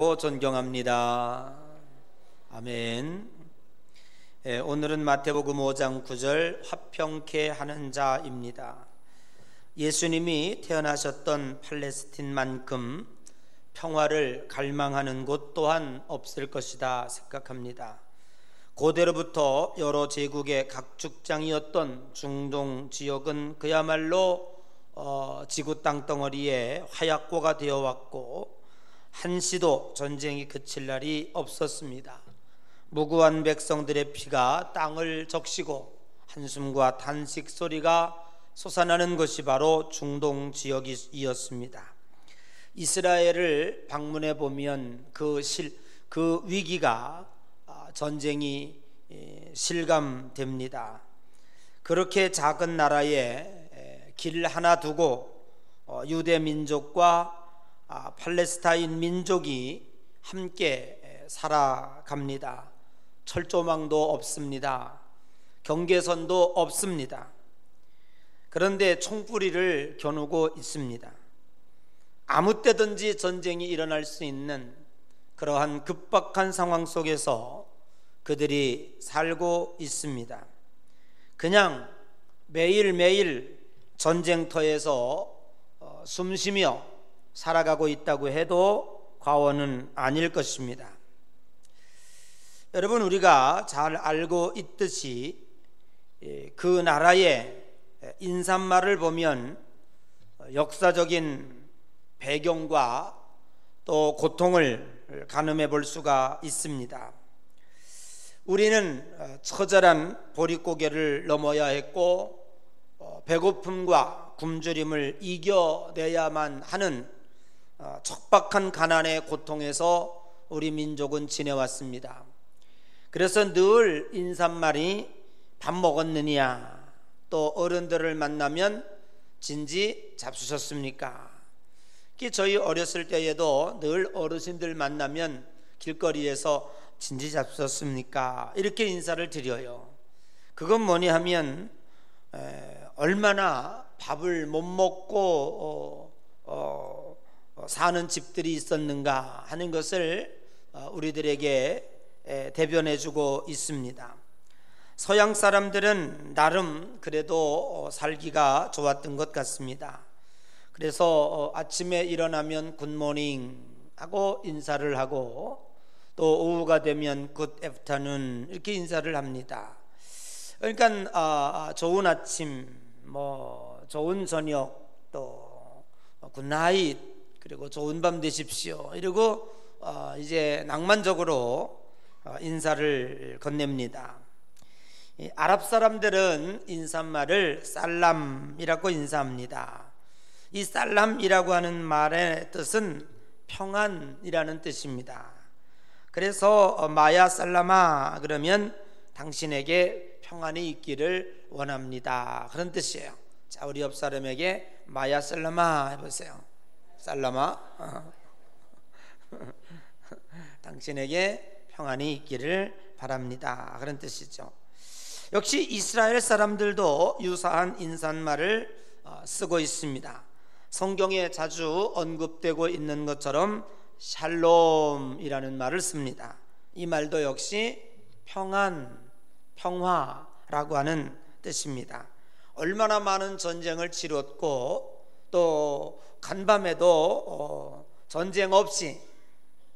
존경합니다. 아멘. 오늘은 마태복음 5장 9절 화평케 하는 자입니다. 예수님이 태어나셨던 팔레스틴만큼 평화를 갈망하는 곳 또한 없을 것이다 생각합니다. 고대로부터 여러 제국의 각축장이었던 중동 지역은 그야말로 지구 땅덩어리에 화약고가 되어 왔고 한시도 전쟁이 그칠 날이 없었습니다. 무고한 백성들의 피가 땅을 적시고 한숨과 탄식 소리가 솟아나는 것이 바로 중동 지역이었습니다. 이스라엘을 방문해 보면 그 위기가 전쟁이 실감됩니다. 그렇게 작은 나라에 길 하나 두고 유대 민족과 팔레스타인 민족이 함께 살아갑니다. 철조망도 없습니다. 경계선도 없습니다. 그런데 총뿌리를 겨누고 있습니다. 아무 때든지 전쟁이 일어날 수 있는 그러한 급박한 상황 속에서 그들이 살고 있습니다. 그냥 매일매일 전쟁터에서 숨쉬며 살아가고 있다고 해도 과언은 아닐 것입니다. 여러분, 우리가 잘 알고 있듯이 그 나라의 인사말을 보면 역사적인 배경과 또 고통을 가늠해 볼 수가 있습니다. 우리는 처절한 보릿고개를 넘어야 했고 배고픔과 굶주림을 이겨내야만 하는 척박한 가난의 고통에서 우리 민족은 지내왔습니다. 그래서 늘 인사말이 밥 먹었느냐, 또 어른들을 만나면 진지 잡수셨습니까? 저희 어렸을 때에도 늘 어르신들 만나면 길거리에서 진지 잡수셨습니까? 이렇게 인사를 드려요. 그건 뭐냐 하면 얼마나 밥을 못 먹고 사는 집들이 있었는가 하는 것을 우리들에게 대변해주고 있습니다. 서양 사람들은 나름 그래도 살기가 좋았던 것 같습니다. 그래서 아침에 일어나면 굿모닝 하고 인사를 하고 또 오후가 되면 굿 애프터눈 이렇게 인사를 합니다. 그러니까 좋은 아침, 좋은 저녁, 또 굿나잇, 그리고 좋은 밤 되십시오 이러고 이제 낭만적으로 인사를 건넵니다. 아랍 사람들은 인사말을 살람이라고 인사합니다. 이 살람이라고 하는 말의 뜻은 평안이라는 뜻입니다. 그래서 마야 살라마 그러면 당신에게 평안이 있기를 원합니다, 그런 뜻이에요. 자, 우리 옆 사람에게 마야 살라마 해보세요. 살라마. 당신에게 평안이 있기를 바랍니다, 그런 뜻이죠. 역시 이스라엘 사람들도 유사한 인사말을 쓰고 있습니다. 성경에 자주 언급되고 있는 것처럼 샬롬이라는 말을 씁니다. 이 말도 역시 평안, 평화라고 하는 뜻입니다. 얼마나 많은 전쟁을 치렀고 또 간밤에도 전쟁 없이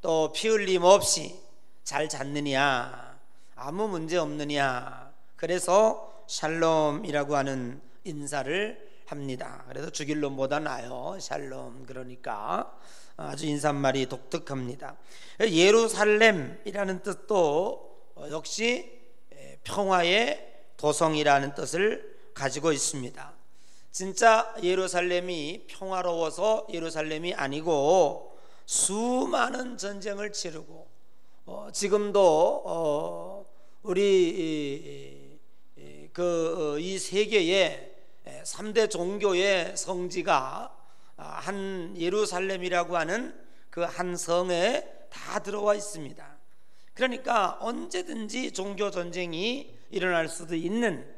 또 피 흘림 없이 잘 잤느냐, 아무 문제 없느냐, 그래서 샬롬이라고 하는 인사를 합니다. 그래서 죽일 놈보다 나아요, 샬롬. 그러니까 아주 인사말이 독특합니다. 예루살렘이라는 뜻도 역시 평화의 도성이라는 뜻을 가지고 있습니다. 진짜 예루살렘이 평화로워서 예루살렘이 아니고 수많은 전쟁을 치르고 지금도 우리 이 세계의 3대 종교의 성지가 한 예루살렘이라고 하는 그 한 성에 다 들어와 있습니다. 그러니까 언제든지 종교 전쟁이 일어날 수도 있는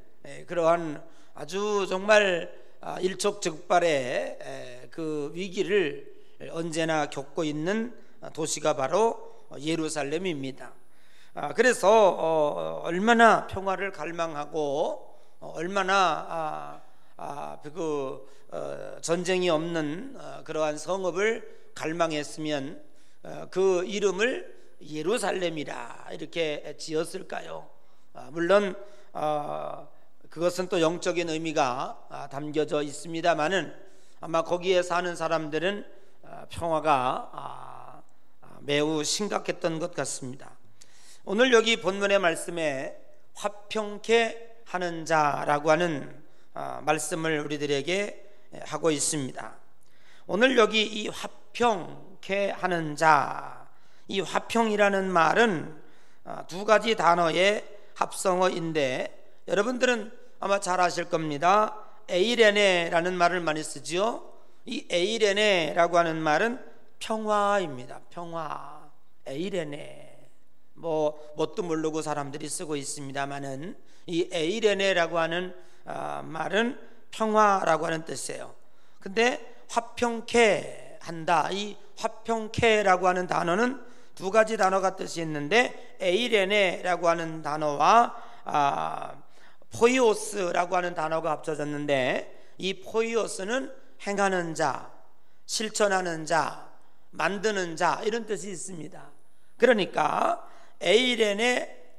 그러한 아주 정말 일촉즉발의 그 위기를 언제나 겪고 있는 도시가 바로 예루살렘입니다. 그래서 얼마나 평화를 갈망하고 얼마나 전쟁이 없는 그러한 성읍을 갈망했으면 그 이름을 예루살렘이라 이렇게 지었을까요? 물론 그것은 또 영적인 의미가 담겨져 있습니다만은 아마 거기에 사는 사람들은 평화가 매우 심각했던 것 같습니다. 오늘 여기 본문의 말씀에 화평케 하는 자라고 하는 말씀을 우리들에게 하고 있습니다. 오늘 여기 이 화평케 하는 자, 이 화평이라는 말은 두 가지 단어의 합성어인데 여러분들은 아마 잘 아실 겁니다. 에이레네라는 말을 많이 쓰지요. 이 에이레네라고 하는 말은 평화입니다. 평화. 에이레네. 뭣도 모르고 사람들이 쓰고 있습니다만은 이 에이레네라고 하는 말은 평화라고 하는 뜻이에요. 근데 화평케 한다. 이 화평케라고 하는 단어는 두 가지 단어가 뜻이 있는데 에이레네라고 하는 단어와 포이오스라고 하는 단어가 합쳐졌는데 이 포이오스는 행하는 자, 실천하는 자, 만드는 자 이런 뜻이 있습니다. 그러니까 에이레네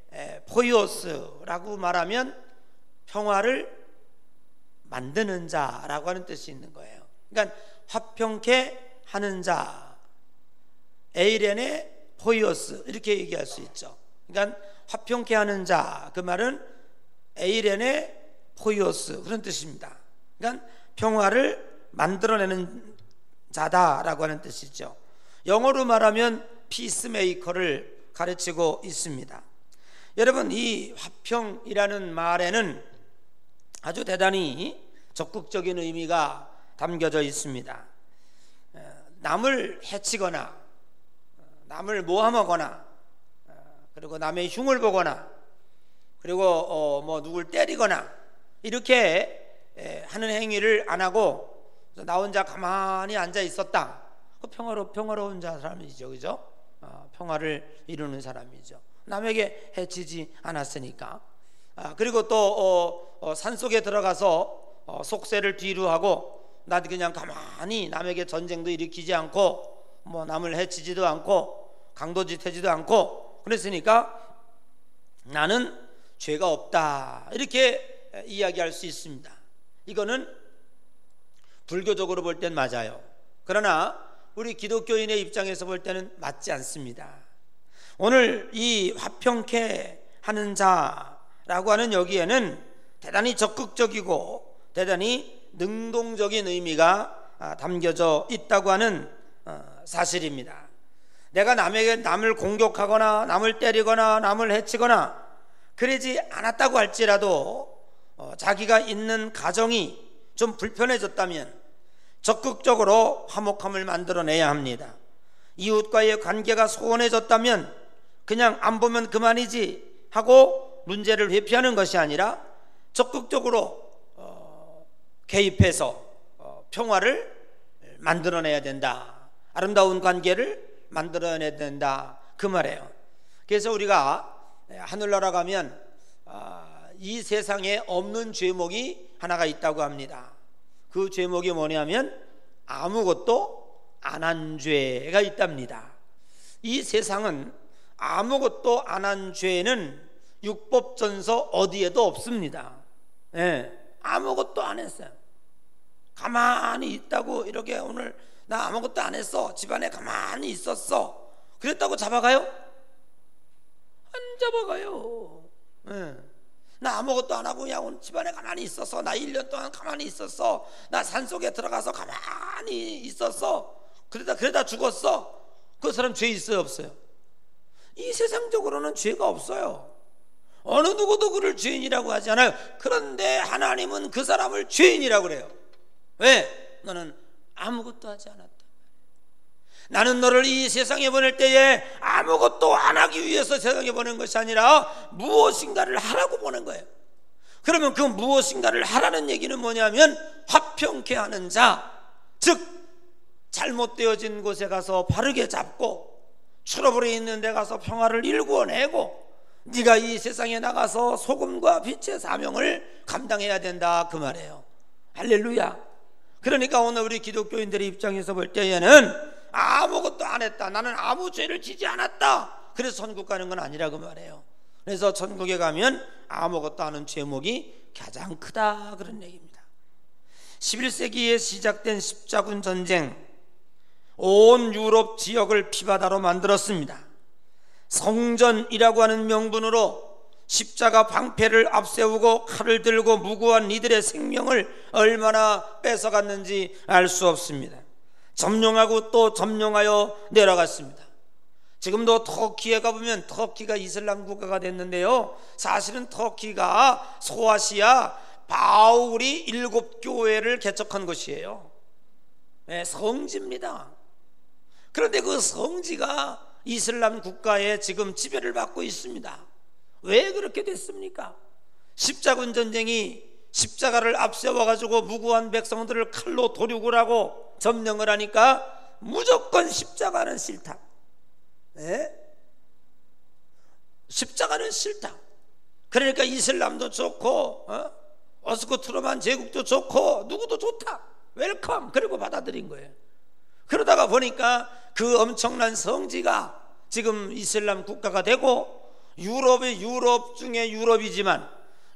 포이오스라고 말하면 평화를 만드는 자라고 하는 뜻이 있는 거예요. 그러니까 화평케 하는 자, 에이레네 포이오스 이렇게 얘기할 수 있죠. 그러니까 화평케 하는 자, 그 말은 에이레네 포이오스 그런 뜻입니다. 그러니까 평화를 만들어내는 자다라고 하는 뜻이죠. 영어로 말하면 피스메이커를 가르치고 있습니다. 여러분, 이 화평이라는 말에는 아주 대단히 적극적인 의미가 담겨져 있습니다. 남을 해치거나 남을 모함하거나 그리고 남의 흉을 보거나 그리고 누굴 때리거나 이렇게 하는 행위를 안 하고 나 혼자 가만히 앉아 있었다. 평화로운 사람이죠, 그죠? 평화를 이루는 사람이죠. 남에게 해치지 않았으니까. 그리고 또 산속에 들어가서 속세를 뒤로 하고 나도 그냥 가만히 남에게 전쟁도 일으키지 않고 남을 해치지도 않고 강도짓하지도 않고 그랬으니까 나는 죄가 없다 이렇게 이야기할 수 있습니다. 이거는 불교적으로 볼 땐 맞아요. 그러나 우리 기독교인의 입장에서 볼 때는 맞지 않습니다. 오늘 이 화평케 하는 자라고 하는 여기에는 대단히 적극적이고 대단히 능동적인 의미가 담겨져 있다고 하는 사실입니다. 내가 남을 공격하거나 남을 때리거나 남을 해치거나 그러지 않았다고 할지라도 자기가 있는 가정이 좀 불편해졌다면 적극적으로 화목함을 만들어내야 합니다. 이웃과의 관계가 소원해졌다면 그냥 안 보면 그만이지 하고 문제를 회피하는 것이 아니라 적극적으로 개입해서 평화를 만들어내야 된다. 아름다운 관계를 만들어내야 된다. 그 말이에요. 그래서 우리가 하늘나라 가면 이 세상에 없는 죄목이 하나가 있다고 합니다. 그 죄목이 뭐냐면 아무것도 안 한 죄가 있답니다. 이 세상은 아무것도 안 한 죄는 율법전서 어디에도 없습니다. 아무것도 안 했어요. 가만히 있다고 이렇게 오늘 나 아무것도 안 했어, 집안에 가만히 있었어, 그랬다고 잡아가요? 안 잡아가요. 나 아무것도 안 하고 그냥 오늘 집안에 가만히 있었어, 나 1년 동안 가만히 있었어, 나 산속에 들어가서 가만히 있었어, 그러다 죽었어. 그 사람 죄 있어요, 없어요? 이 세상적으로는 죄가 없어요. 어느 누구도 그를 죄인이라고 하지 않아요. 그런데 하나님은 그 사람을 죄인이라고 그래요. 왜? 너는 아무것도 하지 않았다. 나는 너를 이 세상에 보낼 때에 아무것도 안 하기 위해서 세상에 보낸 것이 아니라 무엇인가를 하라고 보낸 거예요. 그러면 그 무엇인가를 하라는 얘기는 뭐냐면 화평케 하는 자, 즉 잘못되어진 곳에 가서 바르게 잡고 트러블이 있는 데 가서 평화를 일구어내고 네가 이 세상에 나가서 소금과 빛의 사명을 감당해야 된다, 그 말이에요. 할렐루야. 그러니까 오늘 우리 기독교인들의 입장에서 볼 때에는 아무것도 안 했다, 나는 아무 죄를 지지 않았다, 그래서 천국 가는 건 아니라 그 말이에요. 그래서 천국에 가면 아무것도 안 한 제목이 가장 크다, 그런 얘기입니다. 11세기에 시작된 십자군 전쟁, 온 유럽 지역을 피바다로 만들었습니다. 성전이라고 하는 명분으로 십자가 방패를 앞세우고 칼을 들고 무고한 이들의 생명을 얼마나 뺏어갔는지 알 수 없습니다. 점령하고 또 점령하여 내려갔습니다. 지금도 터키에 가보면, 터키가 이슬람 국가가 됐는데요, 사실은 터키가 소아시아 바울이 7교회를 개척한 곳이에요. 네, 성지입니다. 그런데 그 성지가 이슬람 국가에 지금 지배를 받고 있습니다. 왜 그렇게 됐습니까? 십자군 전쟁이 십자가를 앞세워가지고 무고한 백성들을 칼로 도륙을 하고 점령을 하니까 무조건 십자가는 싫다. 네? 십자가는 싫다. 그러니까 이슬람도 좋고 오스코 트루만 제국도 좋고 누구도 좋다, 웰컴, 그리고 받아들인 거예요. 그러다가 보니까 그 엄청난 성지가 지금 이슬람 국가가 되고, 유럽 중에 유럽이지만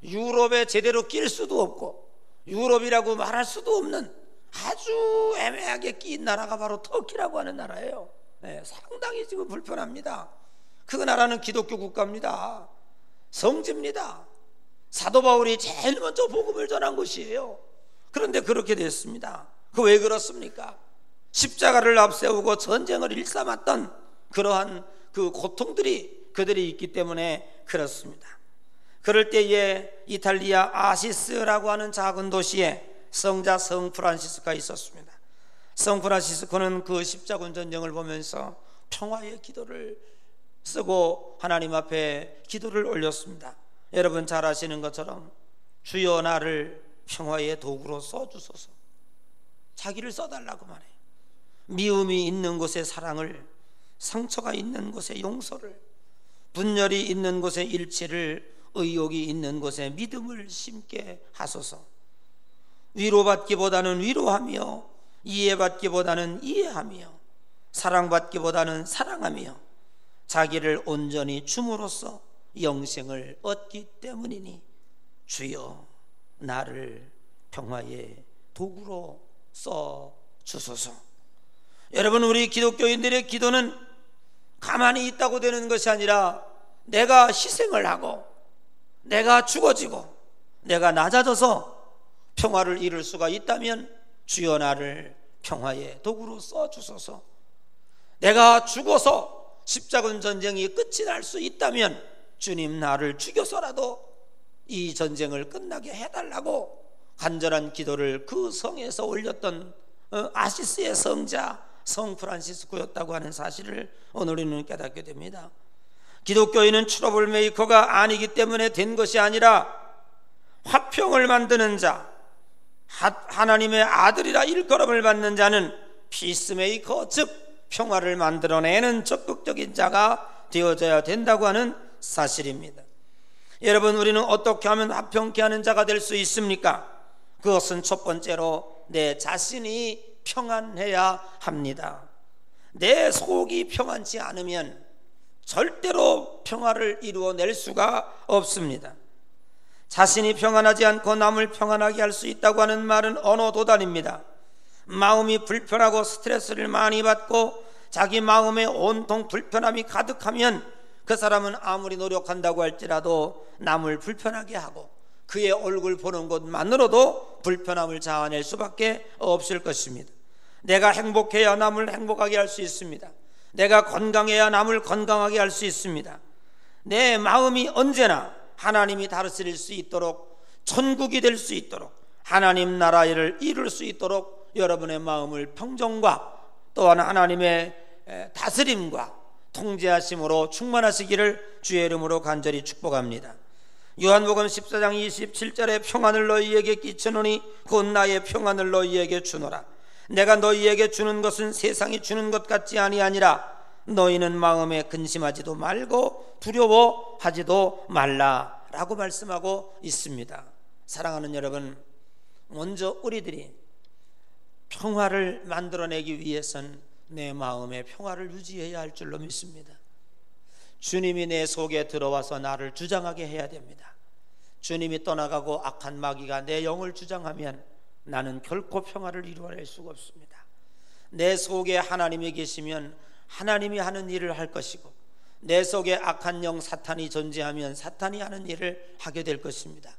유럽에 제대로 낄 수도 없고 유럽이라고 말할 수도 없는 아주 애매하게 끼인 나라가 바로 터키라고 하는 나라예요. 네, 상당히 지금 불편합니다. 그 나라는 기독교 국가입니다. 성지입니다. 사도 바울이 제일 먼저 복음을 전한 곳이에요. 그런데 그렇게 됐습니다. 그 왜 그렇습니까? 십자가를 앞세우고 전쟁을 일삼았던 그러한 그 고통들이 그들이 있기 때문에 그렇습니다. 그럴 때에 이탈리아 아시스라고 하는 작은 도시에 성자 성 프란시스코가 있었습니다. 성 프란시스코는 그 십자군 전쟁을 보면서 평화의 기도를 쓰고 하나님 앞에 기도를 올렸습니다. 여러분 잘 아시는 것처럼 주여 나를 평화의 도구로 써주소서, 자기를 써달라고 말해요. 미움이 있는 곳에 사랑을, 상처가 있는 곳에 용서를, 분열이 있는 곳에 일치를, 의욕이 있는 곳에 믿음을 심게 하소서. 위로받기보다는 위로하며, 이해받기보다는 이해하며, 사랑받기보다는 사랑하며 자기를 온전히 줌으로써 영생을 얻기 때문이니 주여 나를 평화의 도구로 써 주소서. 여러분, 우리 기독교인들의 기도는 가만히 있다고 되는 것이 아니라 내가 희생을 하고 내가 죽어지고 내가 낮아져서 평화를 이룰 수가 있다면 주여 나를 평화의 도구로 써 주소서. 내가 죽어서 십자군 전쟁이 끝이 날 수 있다면 주님 나를 죽여서라도 이 전쟁을 끝나게 해달라고 간절한 기도를 그 성에서 올렸던 아시스의 성자 성 프란시스코였다고 하는 사실을 오늘 우리는 깨닫게 됩니다. 기독교인은 트러블 메이커가 아니기 때문에 된 것이 아니라 화평을 만드는 자, 하나님의 아들이라 일컬음을 받는 자는 피스메이커, 즉 평화를 만들어내는 적극적인 자가 되어져야 된다고 하는 사실입니다. 여러분, 우리는 어떻게 하면 화평케 하는 자가 될 수 있습니까? 그것은 첫 번째로 내 자신이 평안해야 합니다. 내 속이 평안치 않으면 절대로 평화를 이루어낼 수가 없습니다. 자신이 평안하지 않고 남을 평안하게 할 수 있다고 하는 말은 언어 도단입니다. 마음이 불편하고 스트레스를 많이 받고 자기 마음에 온통 불편함이 가득하면 그 사람은 아무리 노력한다고 할지라도 남을 불편하게 하고 그의 얼굴 보는 것만으로도 불편함을 자아낼 수밖에 없을 것입니다. 내가 행복해야 남을 행복하게 할 수 있습니다. 내가 건강해야 남을 건강하게 할 수 있습니다. 내 마음이 언제나 하나님이 다스릴 수 있도록, 천국이 될 수 있도록, 하나님 나라를 이룰 수 있도록 여러분의 마음을 평정과 또한 하나님의 다스림과 통제하심으로 충만하시기를 주의 이름으로 간절히 축복합니다. 요한복음 14장 27절에 평안을 너희에게 끼치노니 곧 나의 평안을 너희에게 주노라. 내가 너희에게 주는 것은 세상이 주는 것 같지 아니하니라. 너희는 마음에 근심하지도 말고 두려워하지도 말라라고 말씀하고 있습니다. 사랑하는 여러분, 먼저 우리들이 평화를 만들어내기 위해선 내 마음의 평화를 유지해야 할 줄로 믿습니다. 주님이 내 속에 들어와서 나를 주장하게 해야 됩니다. 주님이 떠나가고 악한 마귀가 내 영을 주장하면 나는 결코 평화를 이루어낼 수가 없습니다. 내 속에 하나님이 계시면 하나님이 하는 일을 할 것이고, 내 속에 악한 영 사탄이 존재하면 사탄이 하는 일을 하게 될 것입니다.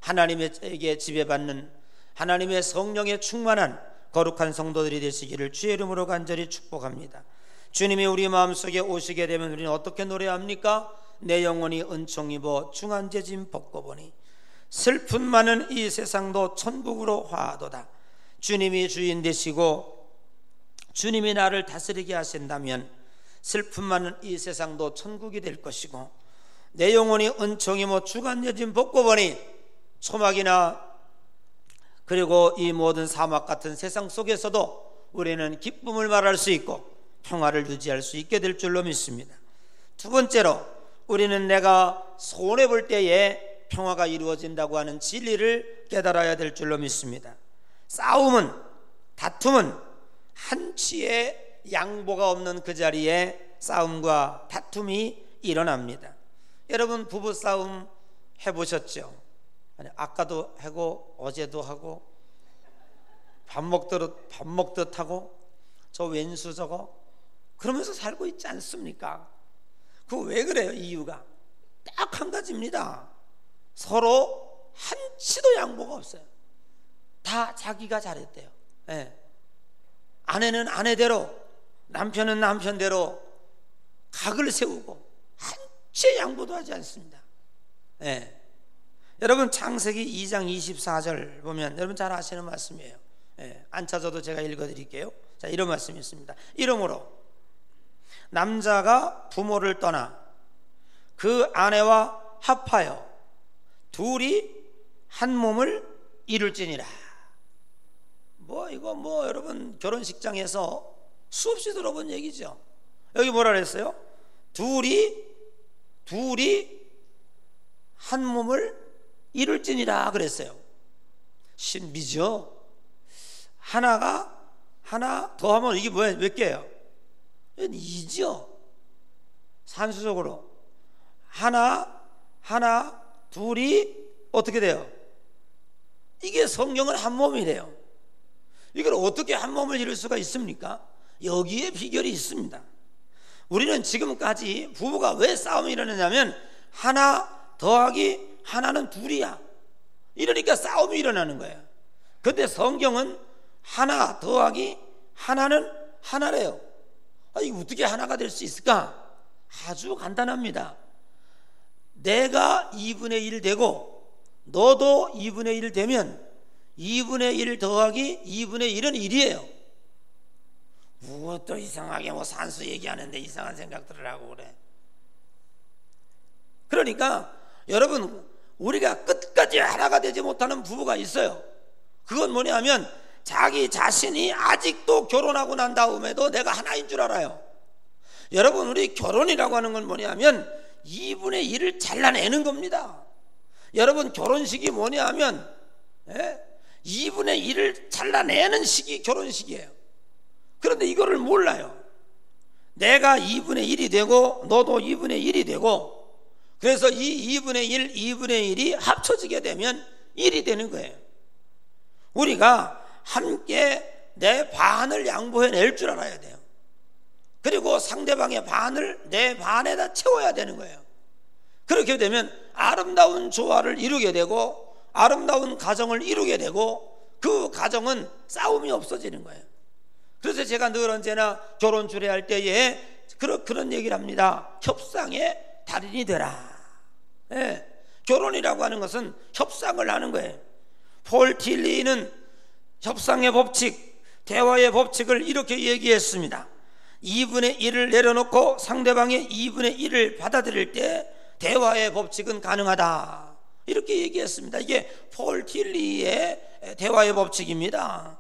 하나님에게 지배받는 하나님의 성령에 충만한 거룩한 성도들이 되시기를 주의 이름으로 간절히 축복합니다. 주님이 우리 마음속에 오시게 되면 우리는 어떻게 노래합니까? 내 영혼이 은총 입어 중한 짐 벗고 보니 슬픔 많은 이 세상도 천국으로 화하도다. 주님이 주인 되시고 주님이 나를 다스리게 하신다면 슬픔 많은 이 세상도 천국이 될 것이고, 내 영혼이 은총 입어 중한 짐 벗고 보니 초막이나 그리고 이 모든 사막 같은 세상 속에서도 우리는 기쁨을 말할 수 있고 평화를 유지할 수 있게 될 줄로 믿습니다. 두 번째로, 우리는 내가 손해볼 때에 평화가 이루어진다고 하는 진리를 깨달아야 될 줄로 믿습니다. 싸움은, 다툼은 한치의 양보가 없는 그 자리에 싸움과 다툼이 일어납니다. 여러분, 부부싸움 해보셨죠? 아니, 아까도 하고 어제도 하고 밥 먹듯 하고 저 왼수 저거 그러면서 살고 있지 않습니까? 그거 왜 그래요? 이유가 딱 한 가지입니다. 서로 한치도 양보가 없어요. 다 자기가 잘했대요. 네. 아내는 아내대로, 남편은 남편대로 각을 세우고 한치의 양보도 하지 않습니다. 네. 여러분, 창세기 2장 24절 보면 여러분 잘 아시는 말씀이에요. 안 찾아도 제가 읽어드릴게요. 자, 이런 말씀이 있습니다. 이러므로 남자가 부모를 떠나 그 아내와 합하여 둘이 한 몸을 이룰지니라. 이거 여러분 결혼식장에서 수없이 들어본 얘기죠. 여기 뭐라 그랬어요? 둘이 한 몸을 이룰지니라 그랬어요. 신비죠. 하나 더하면 이게 몇 개예요? 이죠. 산수적으로 하나 둘이 어떻게 돼요? 이게 성경은 한 몸이래요. 이걸 어떻게 한 몸을 이룰 수가 있습니까? 여기에 비결이 있습니다. 우리는 지금까지 부부가 왜 싸움이 일어나냐면 하나 더하기 하나는 둘이야. 이러니까 싸움이 일어나는 거예요. 근데 성경은 하나 더하기 하나는 하나래요. 이거 어떻게 하나가 될 수 있을까? 아주 간단합니다. 내가 2분의 1 되고 너도 2분의 1 되면 2분의 1 더하기 2분의 1은 1이에요. 또 이상하게 산수 얘기하는데 이상한 생각들을 하고 그래. 그러니까 여러분, 우리가 끝까지 하나가 되지 못하는 부부가 있어요. 그건 뭐냐면 자기 자신이 아직도 결혼하고 난 다음에도 내가 하나인 줄 알아요. 여러분, 우리 결혼이라고 하는 건 뭐냐면 2분의 1을 잘라내는 겁니다. 여러분, 결혼식이 뭐냐면 2분의 1을 잘라내는 식이 결혼식이에요. 그런데 이거를 몰라요. 내가 2분의 1이 되고 너도 2분의 1이 되고, 그래서 이 2분의 1, 2분의 1이 합쳐지게 되면 1이 되는 거예요. 우리가 함께 내 반을 양보해낼 줄 알아야 돼요. 그리고 상대방의 반을 내 반에다 채워야 되는 거예요. 그렇게 되면 아름다운 조화를 이루게 되고 아름다운 가정을 이루게 되고 그 가정은 싸움이 없어지는 거예요. 그래서 제가 늘 언제나 결혼 주례할 때에 그런 얘기를 합니다. 협상의 달인이 되라. 결혼이라고 하는 것은 협상을 하는 거예요. 폴 틸리는 협상의 법칙, 대화의 법칙을 이렇게 얘기했습니다. 2분의 1을 내려놓고 상대방의 2분의 1을 받아들일 때 대화의 법칙은 가능하다, 이렇게 얘기했습니다. 이게 폴 틸리의 대화의 법칙입니다.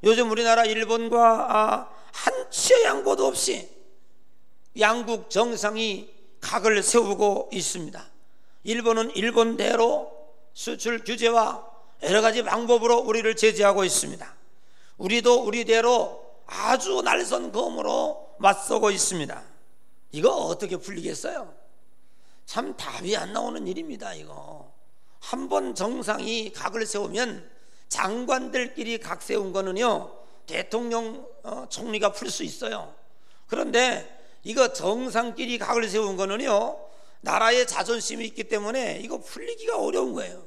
요즘 우리나라 일본과 한치의 양보도 없이 양국 정상이 각을 세우고 있습니다. 일본은 일본대로 수출 규제와 여러 가지 방법으로 우리를 제재하고 있습니다. 우리도 우리대로 아주 날선 검으로 맞서고 있습니다. 이거 어떻게 풀리겠어요? 참 답이 안 나오는 일입니다. 이거 한번 정상이 각을 세우면 장관들끼리 각 세운 거는요 대통령 총리가 풀 수 있어요. 그런데 이거 정상끼리 각을 세운 거는요 나라의 자존심이 있기 때문에 이거 풀리기가 어려운 거예요.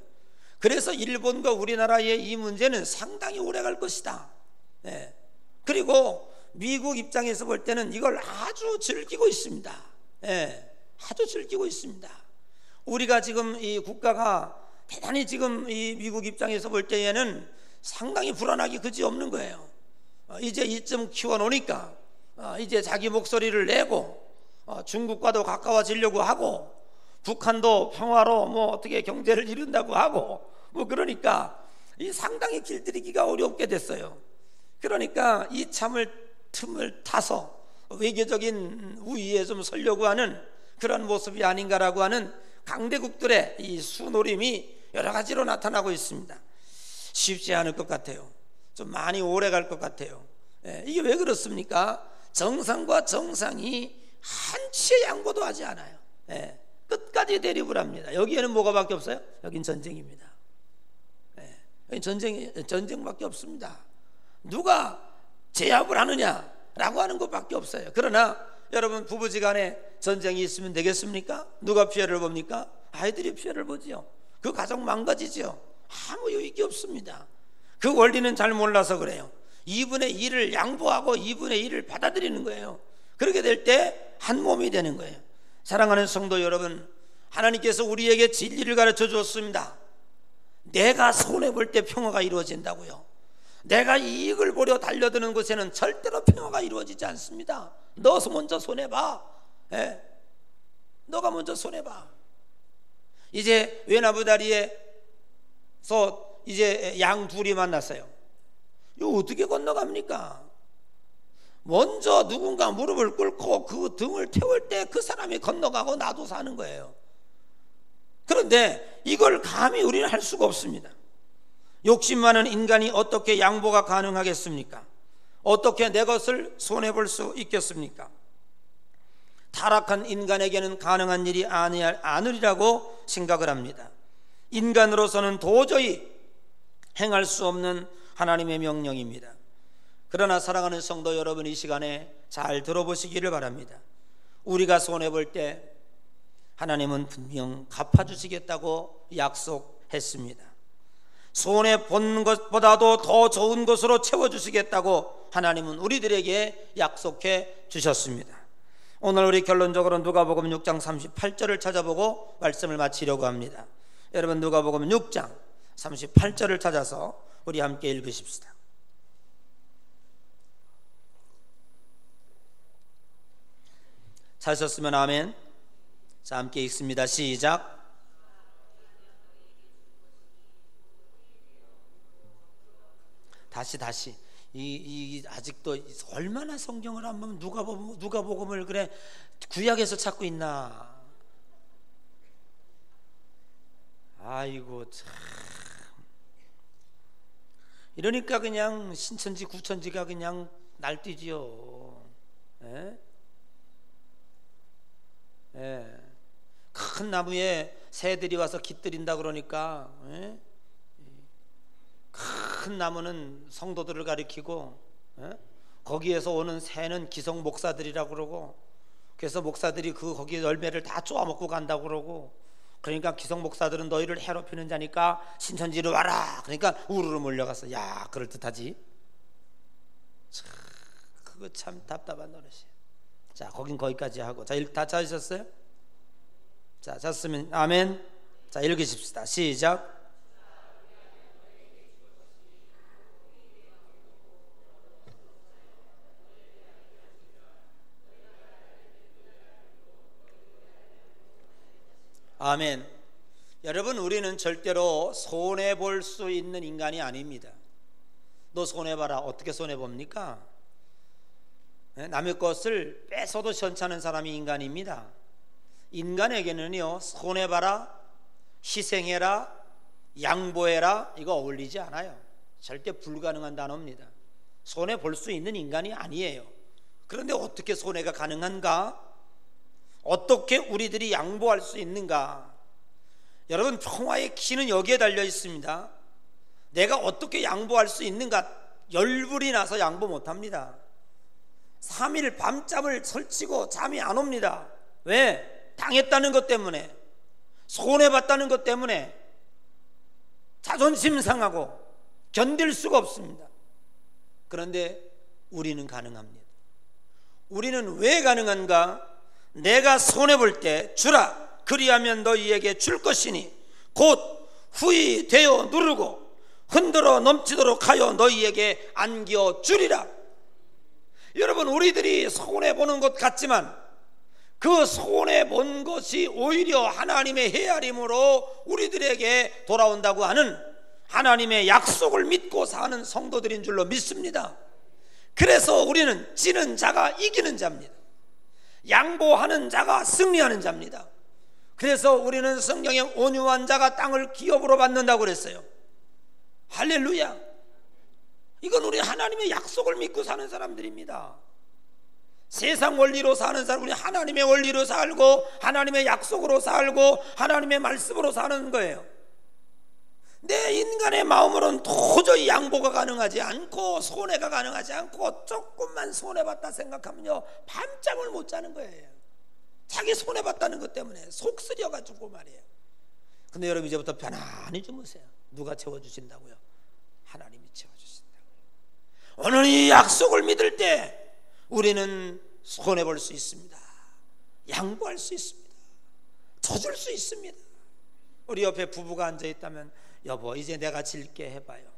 그래서 일본과 우리나라의 이 문제는 상당히 오래 갈 것이다. 네. 그리고 미국 입장에서 볼 때는 이걸 아주 즐기고 있습니다. 네. 아주 즐기고 있습니다. 우리가 지금 이 국가가 대단히 지금 이 미국 입장에서 볼 때에는 상당히 불안하기 그지없는 거예요. 이제 이쯤 키워놓으니까 이제 자기 목소리를 내고 중국과도 가까워지려고 하고 북한도 평화로 뭐 어떻게 경제를 이룬다고 하고 뭐 그러니까 이 상당히 길들이기가 어렵게 됐어요. 그러니까 이 틈을 타서 외교적인 우위에 좀 서려고 하는 그런 모습이 아닌가라고 하는 강대국들의 이 수노림이 여러 가지로 나타나고 있습니다. 쉽지 않을 것 같아요. 좀 많이 오래 갈 것 같아요. 이게 왜 그렇습니까? 정상과 정상이 한치의 양보도 하지 않아요. 끝까지 대립을 합니다. 여기에는 뭐가 밖에 없어요? 여긴 전쟁입니다. 여긴 전쟁밖에 없습니다. 누가 제압을 하느냐라고 하는 것밖에 없어요. 그러나 여러분 부부지간에 전쟁이 있으면 되겠습니까? 누가 피해를 봅니까? 아이들이 피해를 보지요. 그 가정 망가지죠. 아무 유익이 없습니다. 그 원리는 잘 몰라서 그래요. 2분의 1을 양보하고 2분의 1을 받아들이는 거예요. 그렇게 될 때 한 몸이 되는 거예요. 사랑하는 성도 여러분, 하나님께서 우리에게 진리를 가르쳐 주었습니다. 내가 손해볼 때 평화가 이루어진다고요. 내가 이익을 보려 달려드는 곳에는 절대로 평화가 이루어지지 않습니다. 너 먼저 손해봐. 너가 먼저 손해봐. 이제 외나무다리에서 이제 양 둘이 만났어요. 이거 어떻게 건너갑니까? 먼저 누군가 무릎을 꿇고 그 등을 태울 때 그 사람이 건너가고 나도 사는 거예요. 그런데 이걸 감히 우리는 할 수가 없습니다. 욕심 많은 인간이 어떻게 양보가 가능하겠습니까? 어떻게 내 것을 손해볼 수 있겠습니까? 타락한 인간에게는 가능한 일이 아니라고 생각을 합니다. 인간으로서는 도저히 행할 수 없는 하나님의 명령입니다. 그러나 사랑하는 성도 여러분, 이 시간에 잘 들어보시기를 바랍니다. 우리가 손해볼 때 하나님은 분명 갚아주시겠다고 약속했습니다. 손해본 것보다도 더 좋은 것으로 채워주시겠다고 하나님은 우리들에게 약속해 주셨습니다. 오늘 우리 결론적으로 누가복음 6장 38절을 찾아보고 말씀을 마치려고 합니다. 여러분, 누가복음 6장 38절을 찾아서 우리 함께 읽으십시다. 찾으셨으면 아멘. 자, 함께 읽습니다. 시작. 다시 이 아직도 얼마나 성경을 안 보면 누가복음을 그래 구약에서 찾고 있나. 아이고 참. 이러니까 그냥 신천지 구천지가 그냥 날뛰지요. 큰 나무에 새들이 와서 깃들인다 그러니까 큰 나무는 성도들을 가리키고 거기에서 오는 새는 기성 목사들이라고 그러고, 그래서 목사들이 거기 열매를 다 쪼아먹고 간다고 그러고, 그러니까 기성 목사들은 너희를 해롭히는 자니까 신천지로 와라. 그러니까 우르르 몰려가서 야 그럴듯하지. 참, 그거 참 답답한 노릇이에요. 자, 거긴 거기까지 하고. 자, 다 찾으셨어요? 자, 찾으면 아멘. 자, 읽으십시다. 시작. 아멘. 여러분, 우리는 절대로 손해볼 수 있는 인간이 아닙니다. 너 손해봐라. 어떻게 손해봅니까? 남의 것을 뺏어도 시원찮은 사람이 인간입니다. 인간에게는요, 손해봐라, 희생해라, 양보해라, 이거 어울리지 않아요. 절대 불가능한 단어입니다. 손해볼 수 있는 인간이 아니에요. 그런데 어떻게 손해가 가능한가? 어떻게 우리들이 양보할 수 있는가? 여러분, 평화의 키는 여기에 달려 있습니다. 내가 어떻게 양보할 수 있는가? 열불이 나서 양보 못합니다. 3일 밤잠을 설치고 잠이 안 옵니다. 왜? 당했다는 것 때문에, 손해봤다는 것 때문에 자존심 상하고 견딜 수가 없습니다. 그런데 우리는 가능합니다. 우리는 왜 가능한가? 내가 손해볼 때 주라, 그리하면 너희에게 줄 것이니 곧 후히 되어 누르고 흔들어 넘치도록 하여 너희에게 안겨 주리라. 여러분, 우리들이 손해보는 것 같지만 그 손해본 것이 오히려 하나님의 헤아림으로 우리들에게 돌아온다고 하는 하나님의 약속을 믿고 사는 성도들인 줄로 믿습니다. 그래서 우리는 지는 자가 이기는 자입니다. 양보하는 자가 승리하는 자입니다. 그래서 우리는 성경에 온유한 자가 땅을 기업으로 받는다고 그랬어요. 할렐루야. 이건 우리 하나님의 약속을 믿고 사는 사람들입니다. 세상 원리로 사는 사람, 우리 하나님의 원리로 살고 하나님의 약속으로 살고 하나님의 말씀으로 사는 거예요. 내 인간의 마음으로는 도저히 양보가 가능하지 않고 손해가 가능하지 않고 조금만 손해봤다 생각하면요, 밤잠을 못 자는 거예요. 자기 손해봤다는 것 때문에 속 쓰려가지고 말이에요. 근데 여러분, 이제부터 편안히 주무세요. 누가 채워주신다고요? 하나님이 채워주신다고요. 오늘 이 약속을 믿을 때 우리는 손해볼 수 있습니다. 양보할 수 있습니다. 져줄 수 있습니다. 우리 옆에 부부가 앉아있다면, 여보, 이제 내가 질게 해봐요.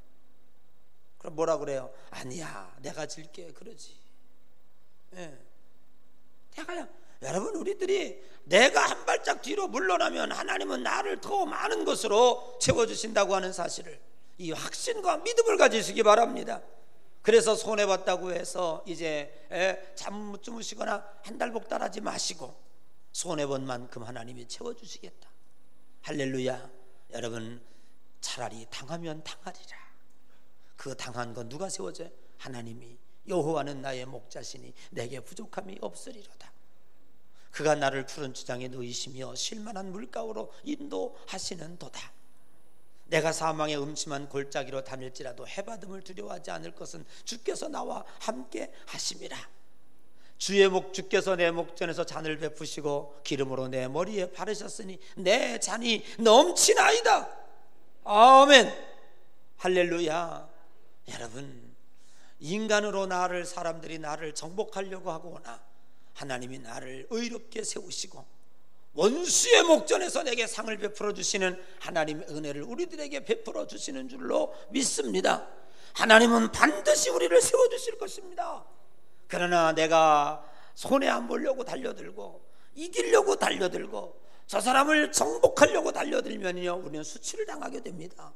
그럼 뭐라 그래요? 아니야, 내가 질게, 그러지. 여러분, 우리들이 내가 한 발짝 뒤로 물러나면 하나님은 나를 더 많은 것으로 채워주신다고 하는 사실을, 이 확신과 믿음을 가지시기 바랍니다. 그래서 손해봤다고 해서 이제 잠 못 주무시거나 한 달 복달하지 마시고, 손해본 만큼 하나님이 채워주시겠다. 할렐루야. 여러분, 차라리 당하면 당하리라. 그 당한 건 누가 세워줘요? 하나님이. 여호와는 나의 목자시니 내게 부족함이 없으리로다. 그가 나를 푸른 주장에 누이시며 쉴만한 물가로 인도하시는 도다. 내가 사망의 음침한 골짜기로 다닐지라도 해받음을 두려워하지 않을 것은 주께서 나와 함께 하심이라. 주의 주께서 내 목전에서 잔을 베푸시고 기름으로 내 머리에 바르셨으니 내 잔이 넘치나이다. 아멘. 할렐루야. 여러분, 인간으로 사람들이 나를 정복하려고 하거나 하나님이 나를 의롭게 세우시고 원수의 목전에서 내게 상을 베풀어 주시는 하나님의 은혜를 우리들에게 베풀어 주시는 줄로 믿습니다. 하나님은 반드시 우리를 세워주실 것입니다. 그러나 내가 손해 안 보려고 달려들고 이기려고 달려들고 저 사람을 정복하려고 달려들면요, 우리는 수치를 당하게 됩니다.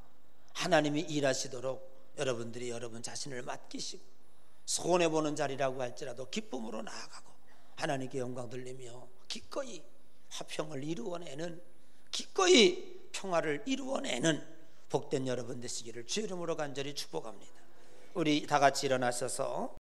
하나님이 일하시도록 여러분들이 여러분 자신을 맡기시고 손해보는 자리라고 할지라도 기쁨으로 나아가고 하나님께 영광 돌리며 기꺼이 화평을 이루어내는, 기꺼이 평화를 이루어내는 복된 여러분 되시기를 주의 이름으로 간절히 축복합니다. 우리 다 같이 일어나셔서